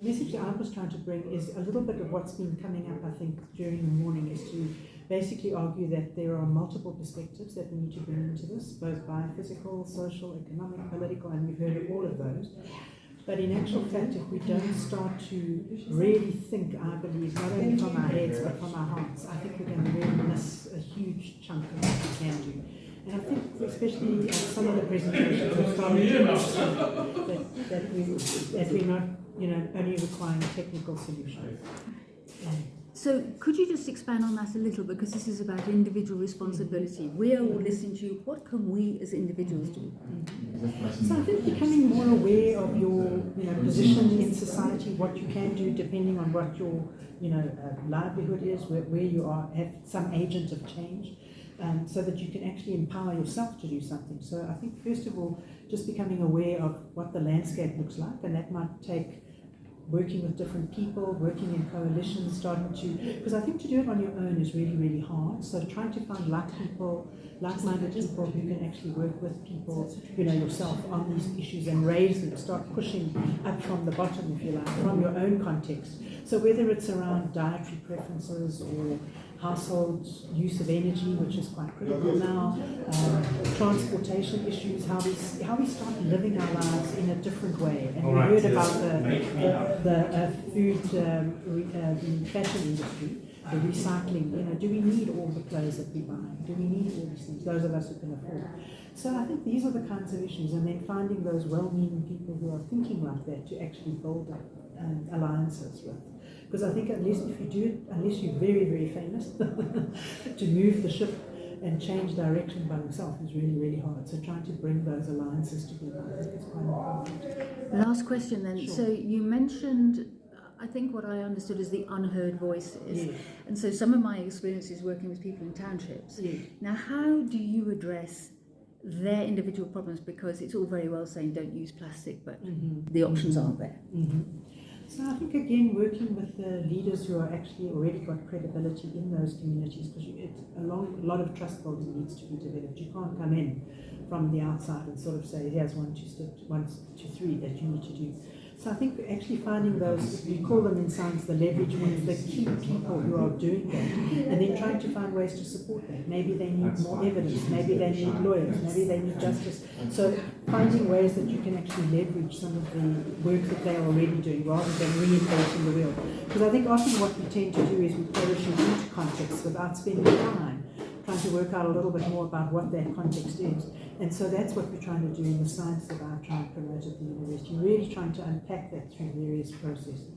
The message that I was trying to bring is a little bit of what's been coming up, I think, during the morning, is to basically argue that there are multiple perspectives that we need to bring into this, both biophysical, social, economic, political, and we've heard of all of those. But in actual fact, if we don't start to really think, I believe, not only from our heads but from our hearts, I think we're going to really miss a huge chunk of what we can do. And I think, especially some of the presentations have started to mention that we're not, only requiring technical solutions. So could you just expand on that a little, because this is about individual responsibility. We are all listening to you. What can we as individuals do? So I think becoming more aware of your position in society, what you can do depending on what your livelihood is, where you are, have some agent of change, so that you can actually empower yourself to do something. So I think first of all, just becoming aware of what the landscape looks like, and that might take working with different people, working in coalitions, starting to, because I think to do it on your own is really, really hard. So trying to find like-minded people who can actually work with people, yourself on these issues and raise them, start pushing up from the bottom, if you like, from your own context. So whether it's around dietary preferences or household use of energy, which is quite critical now, transportation issues, how we start living our lives in a different way. And we heard about the food, the fashion industry, the recycling. Do we need all the clothes that we buy? Do we need all these things? Those of us who can afford. So I think these are the kinds of issues, and then finding those well-meaning people who are thinking like that to actually build up alliances with. Because I think unless you're very, very famous, to move the ship and change direction by yourself is really, really hard. So trying to bring those alliances together, I think, is quite important. Last question then. Sure. So you mentioned, I think what I understood is the unheard voices. Yes. And so some of my experience is working with people in townships. Yes. Now, how do you address their individual problems? Because it's all very well saying don't use plastic, but the options aren't there. So I think, again, working with the leaders who are actually already got credibility in those communities, because a lot of trust building needs to be developed. You can't come in from the outside and sort of say, here's 1, 2, 3 that you need to do. So I think actually finding those, we call them in science the leverage ones, the key people who are doing that, and then trying to find ways to support that. Maybe they need more evidence, maybe they need lawyers, maybe they need justice. So finding ways that you can actually leverage some of the work that they are already doing rather than reinventing the wheel. Because I think often what we tend to do is we parachute into context without spending time trying to work out a little bit more about what that context is. And so that's what we're trying to do in the science that I try and promote at the university, really trying to unpack that through various processes.